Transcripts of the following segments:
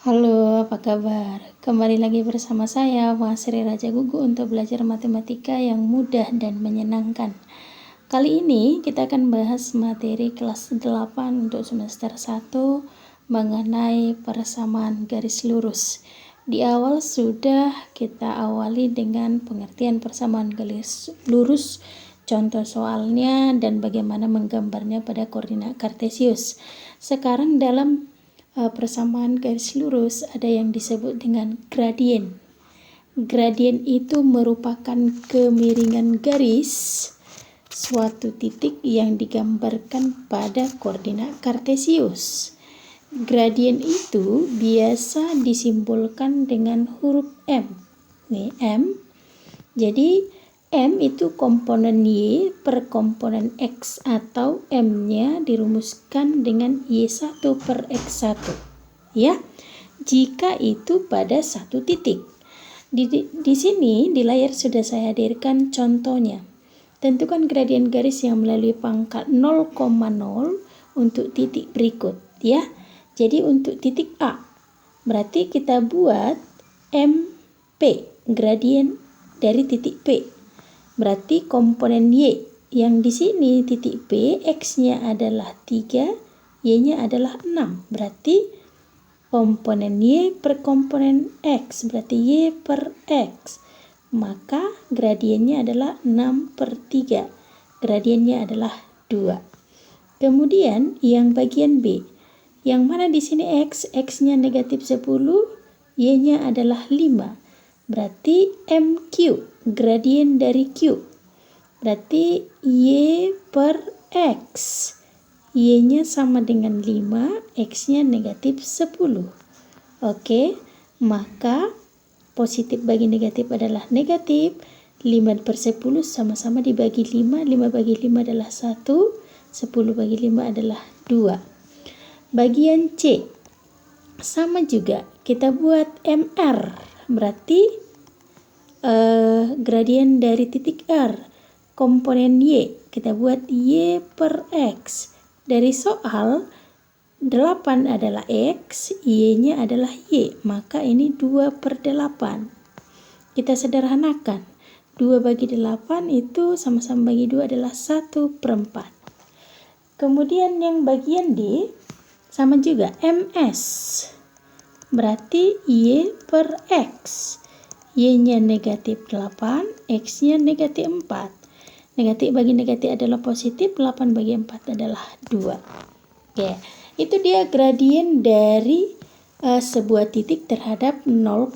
Halo, apa kabar? Kembali lagi bersama saya, Sri Raja Gugu, untuk belajar matematika yang mudah dan menyenangkan. Kali ini kita akan bahas materi kelas 8 untuk semester 1 mengenai persamaan garis lurus. Di awal sudah kita awali dengan pengertian persamaan garis lurus, contoh soalnya, dan bagaimana menggambarnya pada koordinat kartesius. Sekarang dalam persamaan garis lurus ada yang disebut dengan gradien. Gradien itu merupakan kemiringan garis suatu titik yang digambarkan pada koordinat kartesius. Gradien itu biasa disimbolkan dengan huruf M. Nih, M. Jadi M itu komponen Y per komponen X, atau M-nya dirumuskan dengan Y1 per X1. Ya, jika itu pada satu titik. Di sini di layar sudah saya hadirkan contohnya. Tentukan gradien garis yang melalui pangkat 0,0 untuk titik berikut, ya. Jadi untuk titik A, berarti kita buat MP, gradien dari titik P. Berarti komponen Y yang di sini titik P, X-nya adalah 3, Y-nya adalah 6. Berarti komponen Y per komponen X, berarti Y per X. Maka gradiennya adalah 6 per 3. Gradiennya adalah 2. Kemudian yang bagian B, yang mana di sini X, X-nya negatif 10, Y-nya adalah 5. Berarti MQ, gradien dari Q. Berarti Y per X. Y-nya sama dengan 5, X-nya negatif 10. Oke, maka positif bagi negatif adalah negatif. 5 per 10 sama-sama dibagi 5. 5 bagi 5 adalah 1. 10 bagi 5 adalah 2. Bagian C, sama juga. Kita buat MR. Berarti gradien dari titik R, komponen Y, kita buat Y per X. Dari soal 8 adalah X, Y-nya adalah Y, maka ini 2 per 8. Kita sederhanakan. 2 bagi 8 itu sama-sama bagi 2 adalah 1 per 4. Kemudian yang bagian D, sama juga, MS. Berarti Y per X. Y-nya negatif 8, X-nya negatif 4. Negatif bagi negatif adalah positif, 8 bagi 4 adalah 2. Oke, itu dia gradien dari sebuah titik terhadap 0,0.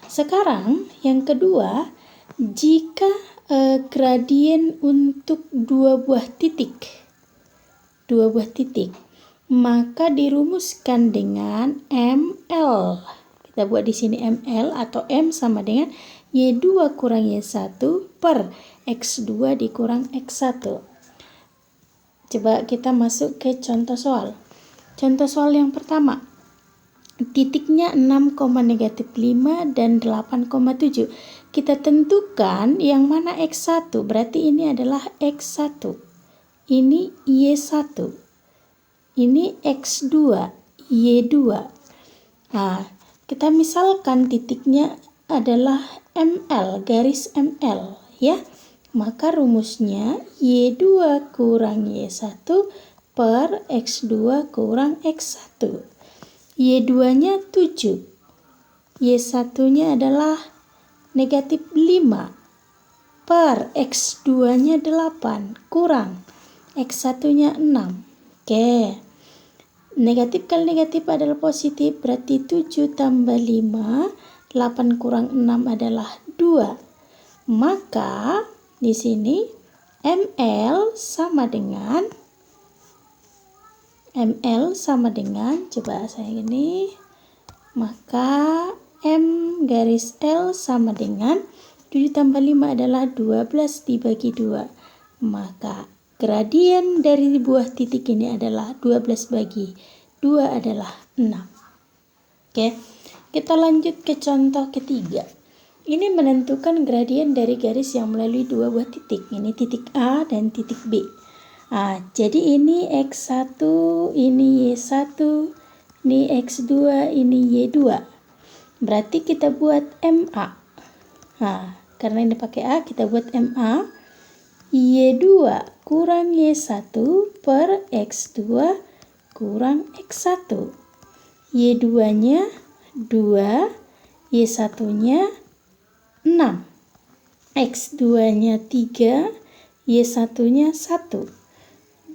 Sekarang yang kedua, jika gradien untuk dua buah titik, maka dirumuskan dengan ML. Kita buat di sini ML, atau M sama dengan Y2 kurang Y1 per X2 dikurang X1. Coba kita masuk ke contoh soal. Contoh soal yang pertama. Titiknya 6,-5 dan 8,7. Kita tentukan yang mana X1. Berarti ini adalah X1. Ini Y1. Ini X2, Y2. Nah, kita misalkan titiknya adalah ML, garis ML, ya. Maka rumusnya Y2 kurang Y1 per X2 kurang X1. Y2-nya 7. Y1-nya adalah negatif 5 per X2-nya 8 kurang X1-nya 6. Oke. Negatif kali negatif adalah positif, berarti 7 tambah 5, 8 kurang 6 adalah 2. Maka di sini ML sama dengan coba saya gini, maka M garis L sama dengan 7 tambah 5 adalah 12 dibagi 2. Maka gradien dari buah titik ini adalah 12 bagi 2 adalah 6. Oke, kita lanjut ke contoh ketiga. Ini menentukan gradien dari garis yang melalui dua buah titik. Ini titik A dan titik B. Jadi ini X1, ini Y1, ini X2, ini Y2. Berarti kita buat MA. Nah, karena ini pakai A, kita buat MA. Y2 kurang Y1 per X2 kurang X1. Y2-nya 2, Y1-nya 6. X2-nya 3, Y1-nya 1.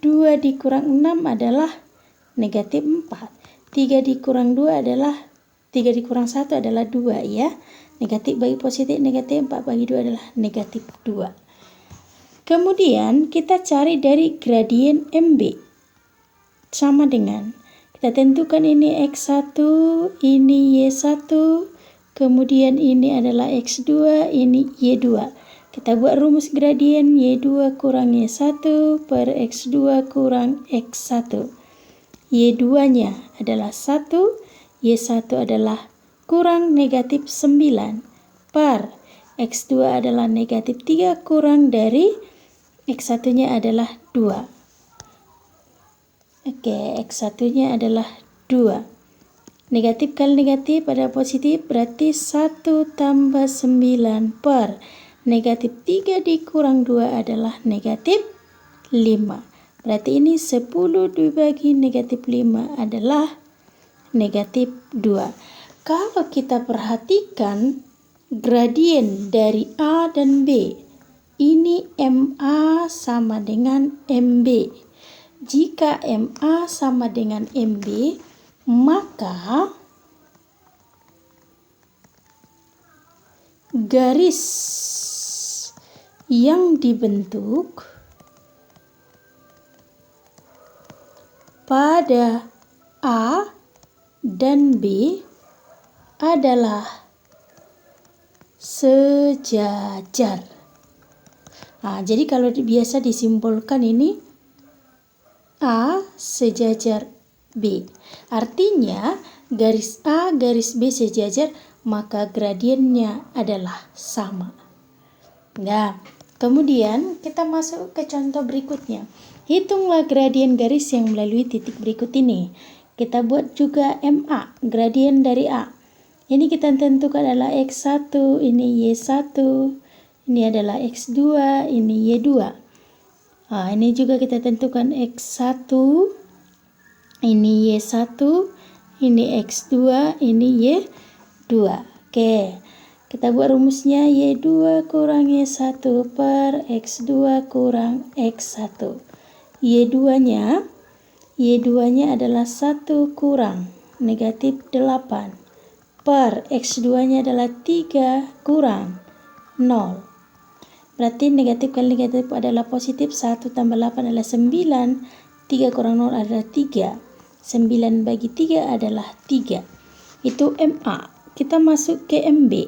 2 dikurang 6 adalah negatif 4. 3 dikurang 2 adalah 3 dikurang 1 adalah 2 ya. Negatif bagi positif, negatif 4 bagi 2 adalah negatif 2. Kemudian kita cari dari gradien MB. Sama dengan kita tentukan ini X1, ini Y1, kemudian ini adalah X2, ini Y2. Kita buat rumus gradien Y2 kurang Y1 per X2 kurang X1. Y2-nya adalah 1, Y1 adalah kurang negatif 9 per X2 adalah negatif 3 kurang dari X1-nya adalah 2. Oke, X1-nya adalah 2. Negatif kali negatif pada positif berarti 1 tambah 9 per negatif 3 dikurang 2 adalah negatif 5. Berarti ini 10 dibagi negatif 5 adalah negatif 2. Kalau kita perhatikan gradien dari A dan B, ini MA sama dengan MB. Jika MA sama dengan MB, maka garis yang dibentuk pada A dan B adalah sejajar. Nah, jadi kalau biasa disimbolkan ini A sejajar B. Artinya garis A, garis B sejajar, maka gradiennya adalah sama. Nah, kemudian kita masuk ke contoh berikutnya. Hitunglah gradien garis yang melalui titik berikut ini. Kita buat juga MA, gradien dari A. Ini kita tentukan adalah X1, ini Y1, ini adalah X2, ini Y2. Nah, ini juga kita tentukan X1, ini Y1, ini X2, ini Y2. Oke, kita buat rumusnya Y2 kurang Y1 per X2 kurang X1. Y2-nya adalah 1 kurang negatif 8 per X2-nya adalah 3 kurang 0. Berarti negatif kali negatif adalah positif. 1 tambah 8 adalah 9. 3 kurang 0 adalah 3. 9 bagi 3 adalah 3. Itu MA. Kita masuk ke MB.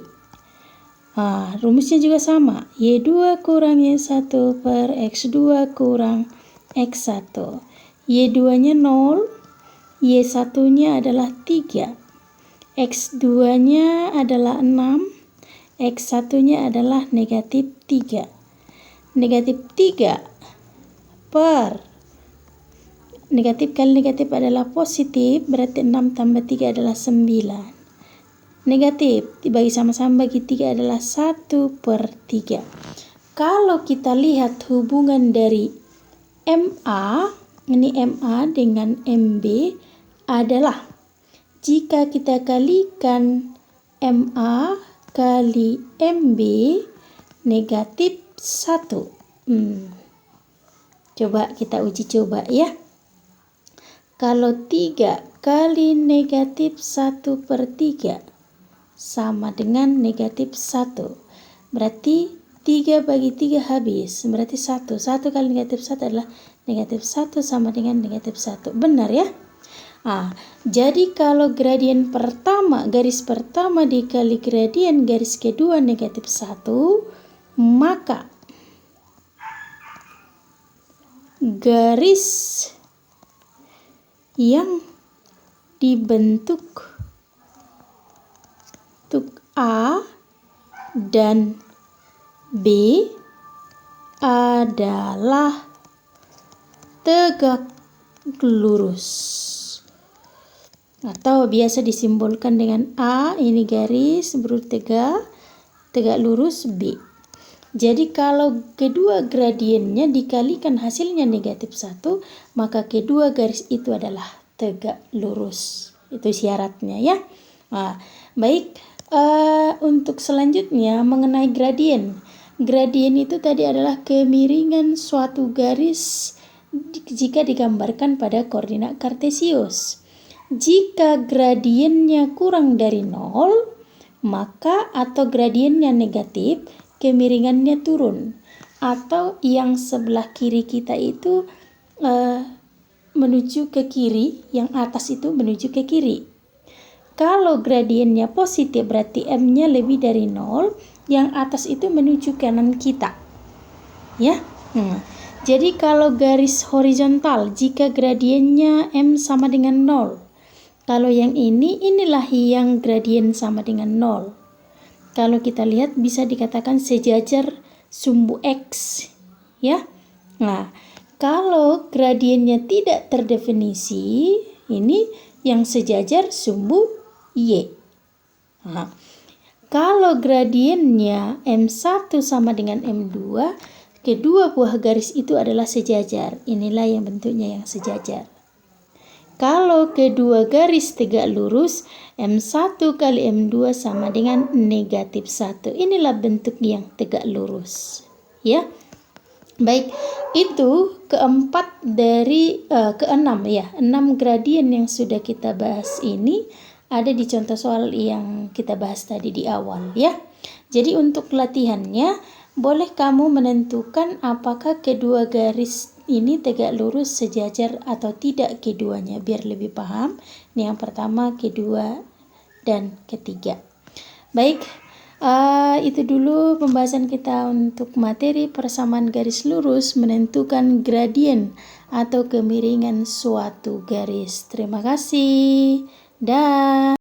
Rumusnya juga sama. Y2 kurang Y1 per X2 kurang X1. Y2-nya 0. Y1-nya adalah 3. X2-nya adalah 6. X1-nya adalah negatif 3. Negatif 3 per negatif kali negatif adalah positif, berarti 6 tambah 3 adalah 9. Negatif dibagi sama-sama bagi 3 adalah 1/3. Kalau kita lihat hubungan dari MA, ini MA dengan MB adalah jika kita kalikan MA kali MB negatif 1. Coba kita uji coba ya. Kalau 3 kali negatif 1/3 sama dengan negatif 1. Berarti 3 bagi 3 habis. Berarti 1. 1 kali negatif 1 adalah negatif 1 sama dengan negatif 1. Benar ya? Jadi kalau gradien pertama, garis pertama dikali gradien garis kedua negatif 1, maka garis yang dibentuk untuk A dan B adalah tegak lurus. atau biasa disimbolkan dengan A, ini garis bertegak lurus B. Jadi kalau kedua gradiennya dikalikan hasilnya negatif 1, maka kedua garis itu adalah tegak lurus. Itu syaratnya ya. Nah, baik, untuk selanjutnya mengenai gradien. Gradien itu tadi adalah kemiringan suatu garis jika digambarkan pada koordinat kartesius. Jika gradiennya kurang dari 0, maka atau gradiennya negatif, kemiringannya turun. Atau yang sebelah kiri kita itu menuju ke kiri, yang atas itu menuju ke kiri. Kalau gradiennya positif berarti M-nya lebih dari 0, yang atas itu menuju kanan kita. Ya. Jadi kalau garis horizontal, jika gradiennya M sama dengan 0. Kalau yang inilah yang gradien sama dengan 0. Kalau kita lihat bisa dikatakan sejajar sumbu X. Ya. Nah, kalau gradiennya tidak terdefinisi, ini yang sejajar sumbu Y. Nah, kalau gradiennya M1 sama dengan M2, kedua buah garis itu adalah sejajar. Inilah yang bentuknya yang sejajar. Kalau kedua garis tegak lurus, M1 kali M2 sama dengan negatif 1. Inilah bentuk yang tegak lurus. Ya. Baik, itu keempat dari keenam ya. 6 gradien yang sudah kita bahas ini ada di contoh soal yang kita bahas tadi di awal ya. Jadi untuk latihannya, boleh kamu menentukan apakah kedua garis ini tegak lurus, sejajar atau tidak keduanya, biar lebih paham. Ini yang pertama, kedua, dan ketiga. Baik, itu dulu pembahasan kita untuk materi persamaan garis lurus menentukan gradien atau kemiringan suatu garis. Terima kasih. Dah.